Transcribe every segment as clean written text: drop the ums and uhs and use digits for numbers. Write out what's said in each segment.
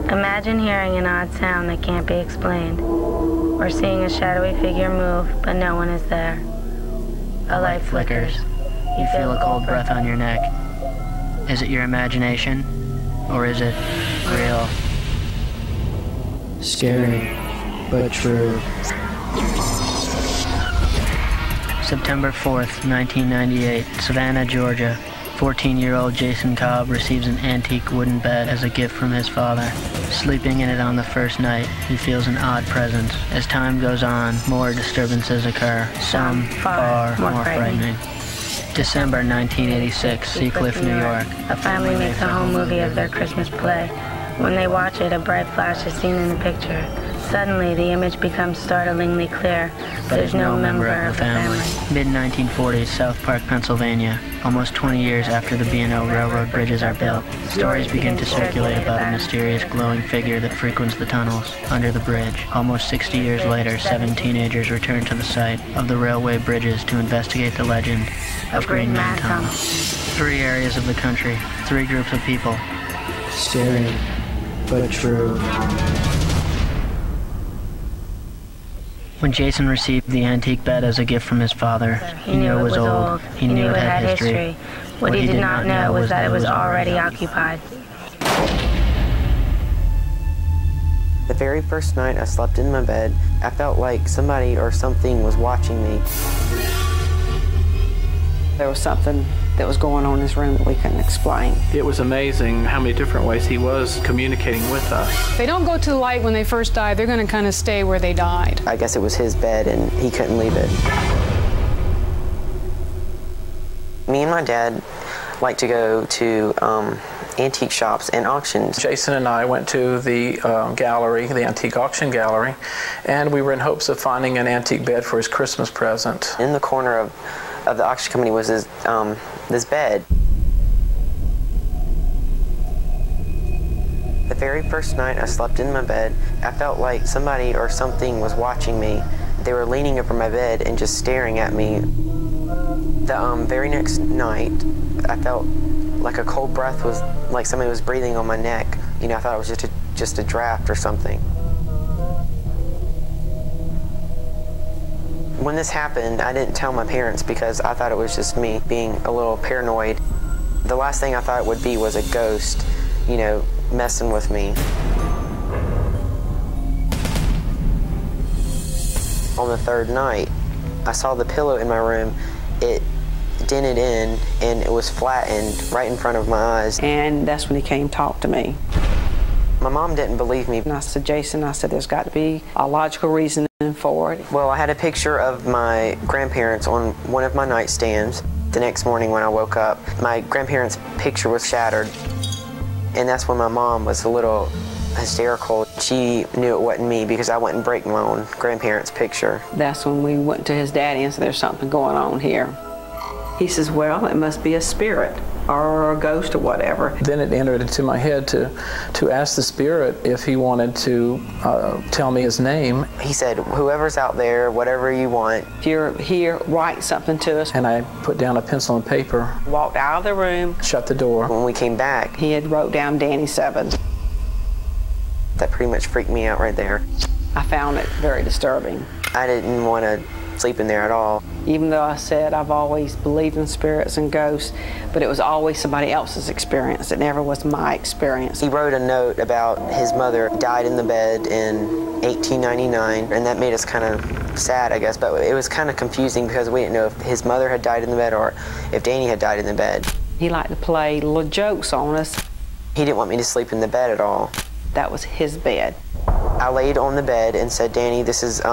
Imagine hearing an odd sound that can't be explained, or seeing a shadowy figure move, but no one is there. A light flickers. You feel a cold breath on your neck. Is it your imagination, or is it real? Scary, but true. September 4th, 1998, Savannah, Georgia. 14-year-old Jason Cobb receives an antique wooden bed as a gift from his father. Sleeping in it on the first night, he feels an odd presence. As time goes on, more disturbances occur, some far more frightening. December 1986, Seacliff, New York. A family makes a home movie of their Christmas play. When they watch it, a bright flash is seen in the picture. Suddenly, the image becomes startlingly clear, but there's no member of the family. Mid-1940s, South Park, Pennsylvania. Almost 20 years after the B&O Railroad bridges are built, stories begin to circulate about a mysterious glowing figure that frequents the tunnels under the bridge. Almost 60 years later, 7 teenagers return to the site of the railway bridges to investigate the legend of Green Man Tunnel. 3 areas of the country, 3 groups of people. Scary, but true. When Jason received the antique bed as a gift from his father, he knew it was old. He knew it had history. What he did not know was that it was already occupied. The very first night I slept in my bed, I felt like somebody or something was watching me. There was something that was going on in his room that we couldn't explain. It was amazing how many different ways he was communicating with us. If they don't go to the light when they first die, they're going to kind of stay where they died. I guess it was his bed and he couldn't leave it. Me and my dad like to go to antique shops and auctions. Jason and I went to the gallery, the antique auction gallery, and we were in hopes of finding an antique bed for his Christmas present. In the corner of the auction company was this bed. The very first night I slept in my bed, I felt like somebody or something was watching me. They were leaning over my bed and just staring at me. The very next night, I felt like a cold breath was like somebody was breathing on my neck. You know, I thought it was just a draft or something. When this happened, I didn't tell my parents because I thought it was just me being a little paranoid. The last thing I thought it would be was a ghost, you know, messing with me. On the third night, I saw the pillow in my room. It dented in and it was flattened right in front of my eyes. And that's when he came to talk to me. My mom didn't believe me. And I said, Jason, I said, there's got to be a logical reason for it. Well, I had a picture of my grandparents on one of my nightstands. The next morning when I woke up, my grandparents' picture was shattered. And that's when my mom was a little hysterical. She knew it wasn't me because I wouldn't break my own grandparents' picture. That's when we went to his daddy and said, there's something going on here. He says, well, it must be a spirit or a ghost or whatever. Then it entered into my head to ask the spirit if he wanted to tell me his name. He said, whoever's out there, whatever you want. If you're here, write something to us. And I put down a pencil and paper. Walked out of the room. Shut the door. When we came back, he had wrote down Danny 7. That pretty much freaked me out right there. I found it very disturbing. I didn't want to sleep in there at all. Even though I said I've always believed in spirits and ghosts, but it was always somebody else's experience. It never was my experience. He wrote a note about his mother died in the bed in 1899, and that made us kind of sad, I guess, but it was kind of confusing because we didn't know if his mother had died in the bed or if Danny had died in the bed. He liked to play little jokes on us. He didn't want me to sleep in the bed at all. That was his bed. I laid on the bed and said, Danny, this is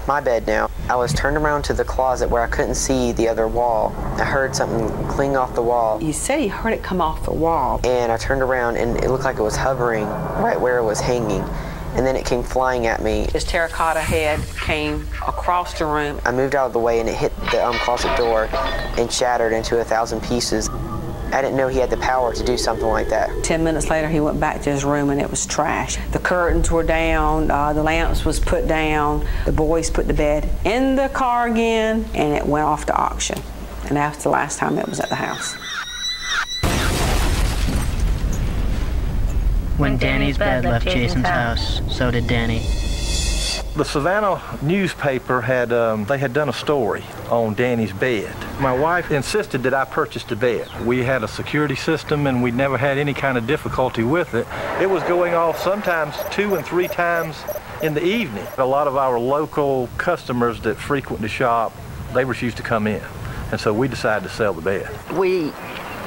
my bed now. I was turned around to the closet where I couldn't see the other wall. I heard something cling off the wall. He said he heard it come off the wall. And I turned around and it looked like it was hovering right where it was hanging. And then it came flying at me. His terracotta head came across the room. I moved out of the way and it hit the closet door and shattered into 1,000 pieces. I didn't know he had the power to do something like that. 10 minutes later, he went back to his room and it was trash. The curtains were down, the lamps was put down, the boys put the bed in the car again, and it went off to auction. And that's the last time it was at the house. When Danny's bed left Jason's house, so did Danny. The Savannah newspaper had done a story on Danny's bed. My wife insisted that I purchase the bed. We had a security system and we never had any kind of difficulty with it. It was going off sometimes 2 and 3 times in the evening. A lot of our local customers that frequent the shop, they refused to come in. And so we decided to sell the bed. We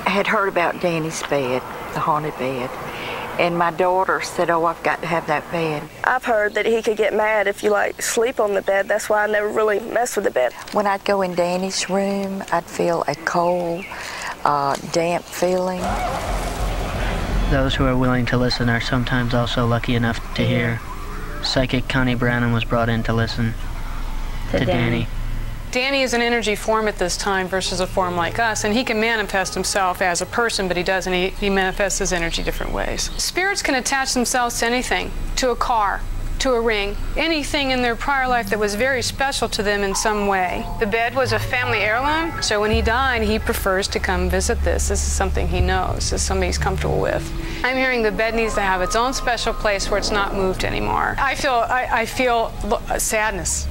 had heard about Danny's bed, the haunted bed. And my daughter said, oh, I've got to have that bed. I've heard that he could get mad if you, sleep on the bed. That's why I never really messed with the bed. When I'd go in Danny's room, I'd feel a cold, damp feeling. Those who are willing to listen are sometimes also lucky enough to hear. Psychic Connie Brannon was brought in to listen to Danny. Danny is an energy form at this time versus a form like us, and he can manifest himself as a person, but he doesn't. He manifests his energy different ways. Spirits can attach themselves to anything, to a car, to a ring, anything in their prior life that was very special to them in some way. The bed was a family heirloom, so when he died, he prefers to come visit this. This is something he knows, this is something he's comfortable with. I'm hearing the bed needs to have its own special place where it's not moved anymore. I feel sadness.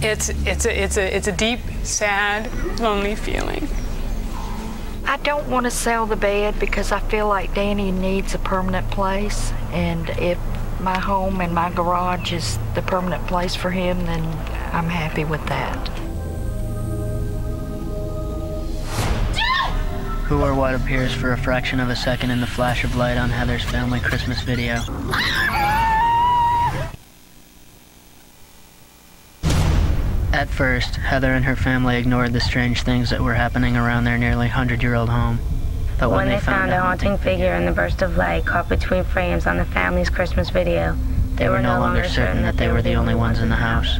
It's a deep, sad, lonely feeling. I don't want to sell the bed because I feel like Danny needs a permanent place, and if my home and my garage is the permanent place for him, then I'm happy with that. Who or what appears for a fraction of a second in the flash of light on Heather's family Christmas video? At first, Heather and her family ignored the strange things that were happening around their nearly 100-year-old home. But when they found a haunting figure in the burst of light caught between frames on the family's Christmas video, they were no longer certain that they were the only ones in the house.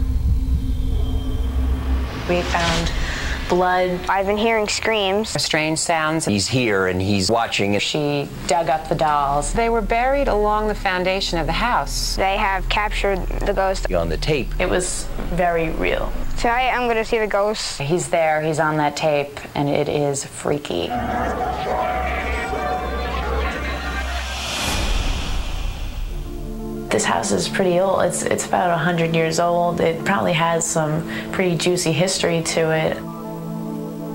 We found blood. I've been hearing screams. Strange sounds. He's here and he's watching. She dug up the dolls. They were buried along the foundation of the house. They have captured the ghost on the tape. It was very real. Tonight I'm going to see the ghost. He's there, he's on that tape, and it is freaky. This house is pretty old. It's about 100 years old. It probably has some pretty juicy history to it.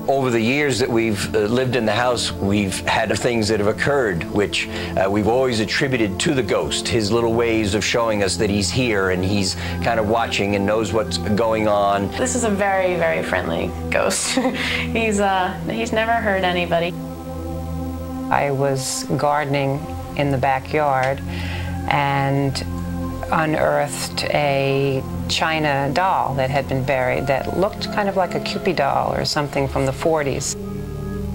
Over the years that we've lived in the house, we've had things that have occurred which we've always attributed to the ghost, his little ways of showing us that he's here and he's kind of watching and knows what's going on. This is a very, very friendly ghost. He's never hurt anybody. I was gardening in the backyard and unearthed a china doll that had been buried that looked kind of like a Cupid doll or something from the 40s.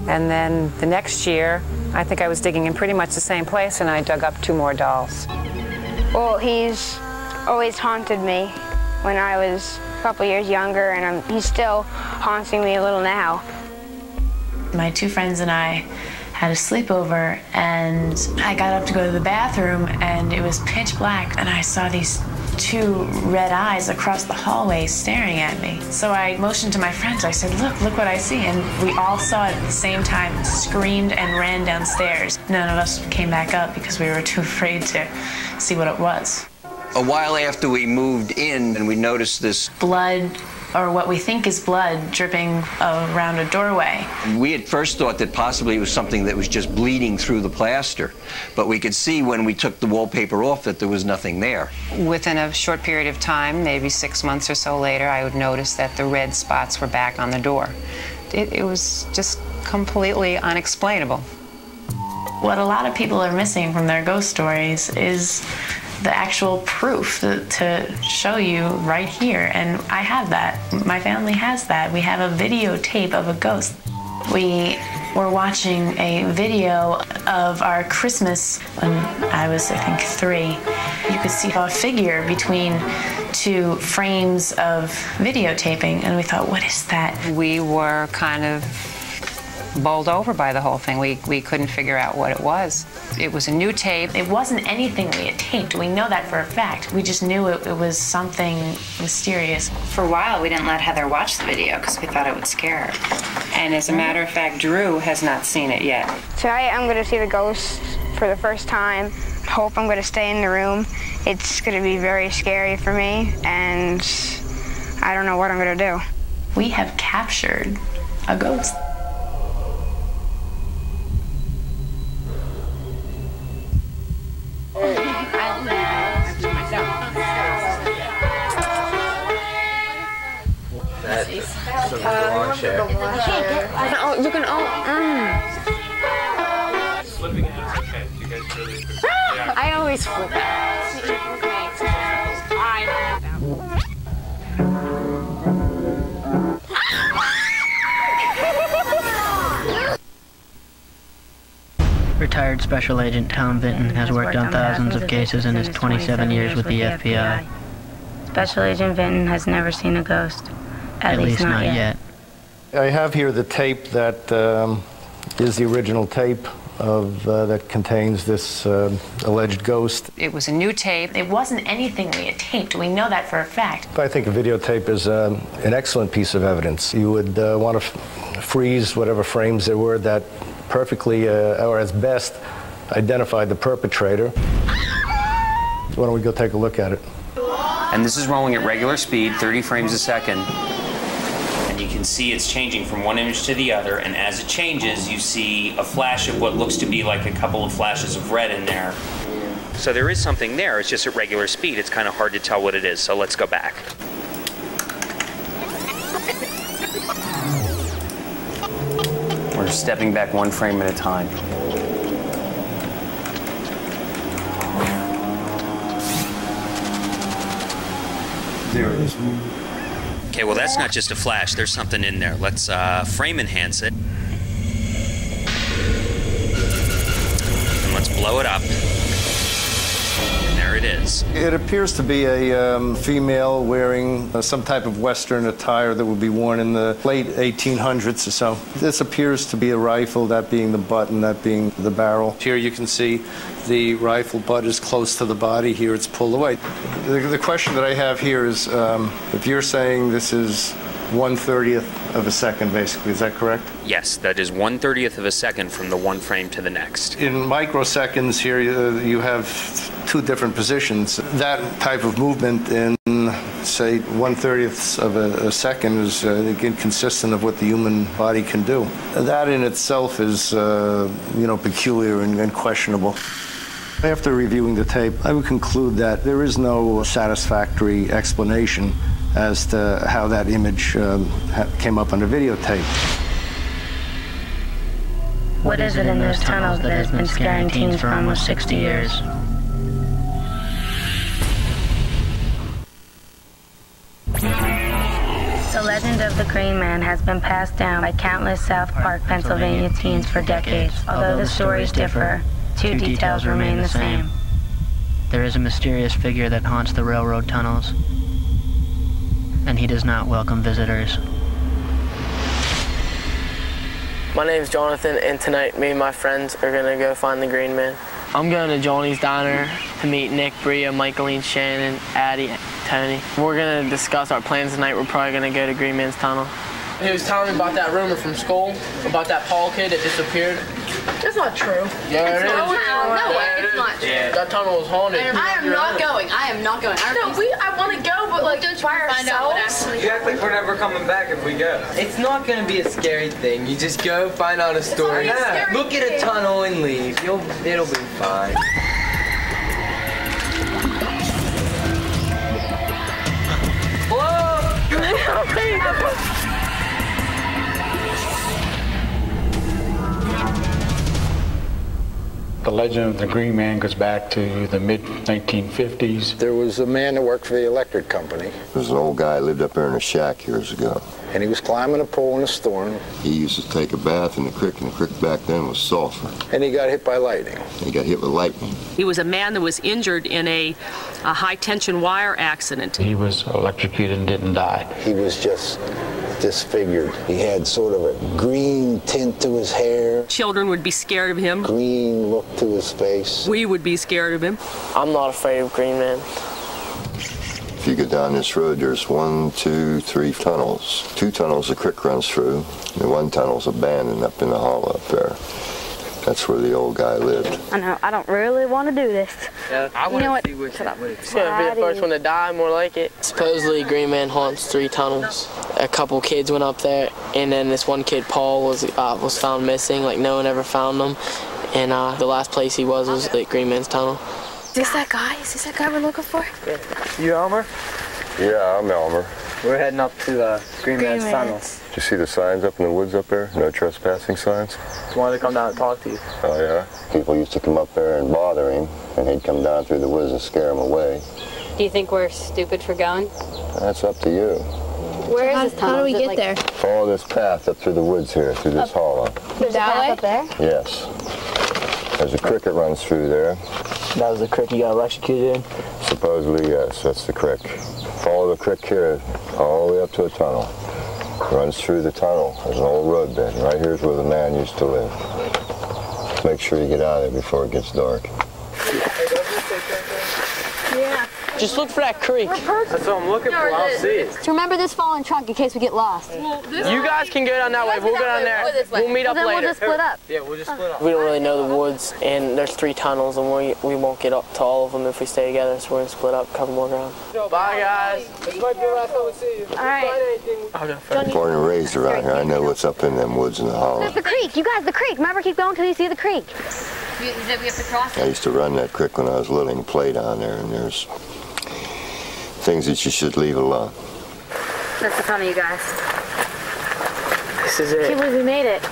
And then the next year, I think I was digging in pretty much the same place and I dug up 2 more dolls. Well, he's always haunted me when I was a couple years younger, and he's still haunting me a little now. My 2 friends and I had a sleepover, and I got up to go to the bathroom, and it was pitch black, and I saw these 2 red eyes across the hallway staring at me. So I motioned to my friends. I said, look what I see. And we all saw it at the same time, screamed and ran downstairs. None of us came back up because we were too afraid to see what it was. A while after we moved in, and we noticed this blood, or what we think is blood, dripping around a doorway. We at first thought that possibly it was something that was just bleeding through the plaster, but we could see when we took the wallpaper off that there was nothing there. Within a short period of time, maybe 6 months or so later, I would notice that the red spots were back on the door. It was just completely unexplainable. What a lot of people are missing from their ghost stories is the actual proof to show you right here, and I have that. My family has that. We have a videotape of a ghost. We were watching a video of our Christmas when I was, I think, 3. You could see a figure between 2 frames of videotaping, and we thought, what is that? We were kind of bowled over by the whole thing. We couldn't figure out what it was. It was a new tape. It wasn't anything we had taped. We know that for a fact. We just knew it was something mysterious. For a while, we didn't let Heather watch the video because we thought it would scare her. And as a matter of fact, Drew has not seen it yet. Tonight I'm going to see the ghost for the first time. Hope I'm going to stay in the room. It's going to be very scary for me, and I don't know what I'm going to do. We have captured a ghost. That's the lawn chair. Oh, you can. Flipping it is okay. You guys really. I always flip it. Retired Special Agent Tom Vinton has worked on thousands of cases in his 27 years with the FBI. Special Agent Vinton has never seen a ghost. At least not yet. I have here the tape that is the original tape of that contains this alleged ghost. It was a new tape. It wasn't anything we had taped. We know that for a fact. I think a videotape is an excellent piece of evidence. You would want to freeze whatever frames there were that perfectly, or as best, identified the perpetrator. Why don't we go take a look at it? And this is rolling at regular speed, 30 frames a second. And you can see it's changing from one image to the other, and as it changes, you see a flash of what looks to be like a couple of flashes of red in there. So there is something there, it's just at regular speed. It's kind of hard to tell what it is, so let's go back. We're stepping back one frame at a time. There it is. Okay, well that's not just a flash, there's something in there. Let's frame enhance it. And let's blow it up. And there it is. It appears to be a female wearing some type of Western attire that would be worn in the late 1800s or so. This appears to be a rifle, that being the butt and that being the barrel. Here you can see the rifle butt is close to the body. Here it's pulled away. The question that I have here is, if you're saying this is 1/30th of a second, basically, is that correct? Yes, that is 1/30th of a second from the one frame to the next. In microseconds here, you have two different positions. That type of movement in, say, 1/30th of a second is, again, consistent of what the human body can do. That in itself is, peculiar and questionable. After reviewing the tape, I would conclude that there is no satisfactory explanation as to how that image came up on the videotape. What is it in those tunnels that has been scaring teens for almost 60 years? The legend of the Green Man has been passed down by countless South Park, Pennsylvania teens for decades. Although the stories differ, two details remain the same. There is a mysterious figure that haunts the railroad tunnels, and he does not welcome visitors. My name's Jonathan, and tonight me and my friends are gonna go find the Green Man. I'm going to Johnny's Diner to meet Nick, Bria, Michaeline, Shannon, Addie, Tony. We're gonna discuss our plans tonight. We're probably gonna go to Green Man's Tunnel. He was telling me about that rumor from school, about that Paul kid that disappeared. That's not true. Yeah, it is. No way, it's not true. Yeah. That tunnel was haunted. I am not going. I am not going. I want to go, but like, don't by ourselves. You act like we're never coming back if we go. It's not going to be a scary thing. You just go find out a story. Look at a tunnel and leave. It'll be fine. The legend of the Green Man goes back to the mid-1950s. There was a man that worked for the electric company. There was an old guy who lived up there in a shack years ago. And he was climbing a pole in a storm. He used to take a bath in the creek, and the creek back then was sulfur. And he got hit by lightning. He got hit with lightning. He was a man that was injured in a high-tension wire accident. He was electrocuted and didn't die. He was just disfigured. He had sort of a green tint to his hair. Children would be scared of him. Green look to his face. We would be scared of him. I'm not afraid of Green Man. If you go down this road, there's 1, 2, 3 tunnels. 2 tunnels the creek runs through, and 1 tunnel's abandoned up in the hollow up there. That's where the old guy lived. I know, I don't really want to do this. Yeah, I You know what? see which it's gonna be the first one to die, more like it. Supposedly, Green Man haunts 3 tunnels. A couple kids went up there, and then this one kid, Paul, was found missing. Like no one ever found him, and the last place he was at Green Man's tunnel. Is this that guy? Is this that guy we're looking for? Yeah. You Elmer? Yeah, I'm Elmer. We're heading up to Green Man's tunnel. Did you see the signs up in the woods up there? No trespassing signs? Wanted to come down and talk to you. Oh, yeah? People used to come up there and bother him, and he'd come down through the woods and scare him away. Do you think we're stupid for going? That's up to you. Where is this tunnel? How do we get there? Follow this path up through the woods here, through this hollow. There's a path up there? Yes. There's a creek that runs through there. That was the creek you got electrocuted in? Supposedly, yes, that's the creek. Follow the creek here all the way up to a tunnel. Runs through the tunnel. There's an old roadbed. Right here's where the man used to live. Make sure you get out of there before it gets dark. Yeah. Just look for that creek. That's what I'm looking for. I'll see it. So remember this fallen trunk in case we get lost. You guys can go down that way. We'll go down there. We'll meet up later. We'll just split up. Yeah, we'll just split up. We don't really know the woods, and there's 3 tunnels, and we won't get up to all of them if we stay together, so we're going to split up, cover more ground. Bye, guys. This might be the last time we see you. All right. I'll go first. Born and raised around here. I know what's up in them woods in the hollow. There's the creek. You guys, the creek. Remember, keep going till you see the creek. We have to cross I used to run that creek when I was little and play down there, and there's things that you should leave alone. That's the tunnel, you guys. This is I can't it. believe we made it.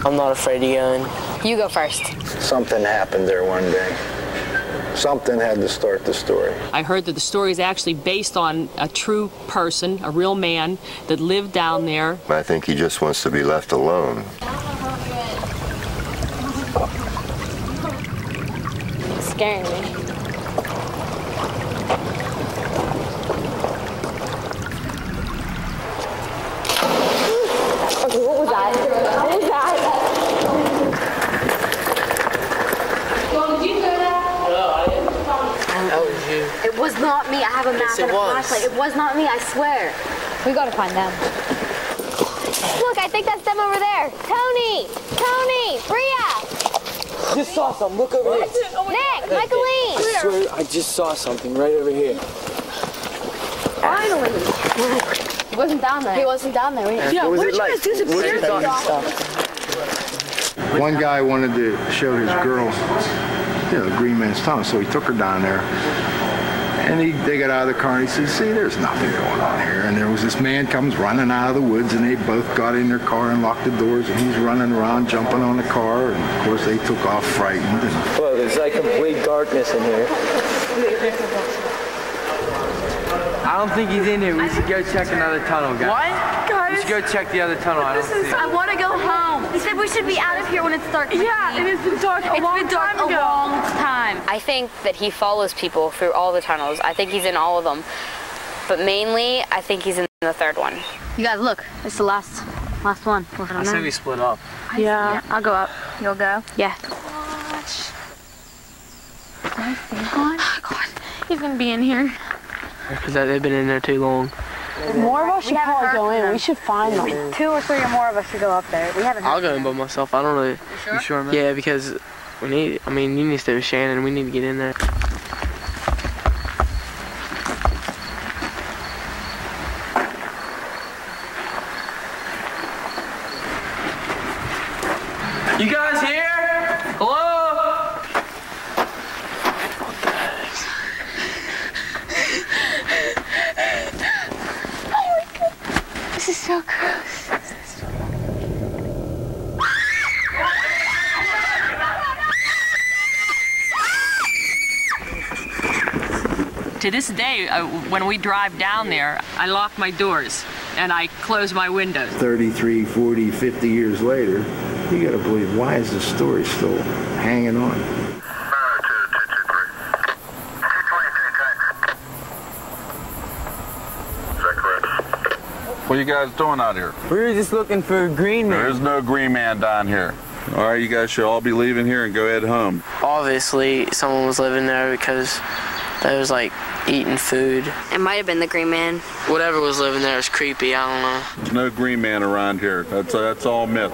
I'm not afraid to go in. You go first. Something happened there one day. Something had to start the story. I heard that the story is actually based on a true person, a real man that lived down there. I think he just wants to be left alone. It's scaring me. Okay, what was that? What was that? That was you. It was not me. I have a map and a flashlight. It was not me, I swear. We gotta find them. Look, I think that's them over there. Tony! Tony! Bria! Just saw something. Look over here. Nick! Michaeline! I swear, I just saw something right over here. Finally! He wasn't down there. He wasn't down there. Yeah, what did you guys do? One guy wanted to show his girl, the Green Man's tunnel, so he took her down there. And they got out of the car and he said, see, there's nothing going on here. And there was this man comes running out of the woods, and they both got in their car and locked the doors, and he's running around, jumping on the car, and of course they took off frightened. And Well, there's like complete darkness in here. I don't think he's in here. We should go check another tunnel, guys. What? Guys? We should go check the other tunnel. I don't see it. I want to go home. He said we should be out of here when it's dark. Yeah, it has been dark a long time ago. time. I think that he follows people through all the tunnels. I think he's in all of them. But mainly, I think he's in the 3rd one. You guys, look. It's the last one. I say we split up. Yeah, I'll go up. You'll go? Yeah. Oh, God. He's going to be in here. Because they've been in there too long. More of us should probably go in. We should find them. 2 or 3 or more of us should go up there. We haven't. I'll go in by myself. I don't know. You sure, man? Yeah, because you need to stay with Shannon. We need to get in there. You guys here? Hello? This is so gross. To this day, when we drive down there, I lock my doors and I close my windows. 33, 40, 50 years later, you gotta believe, why is this story still hanging on? What are you guys doing out here? We were just looking for a Green Man. There is no Green Man down here. All right, you guys should all be leaving here and go head home. Obviously, someone was living there because there was like eating food. It might have been the Green Man. Whatever was living there is creepy, I don't know. There's no green man around here. That's all myth.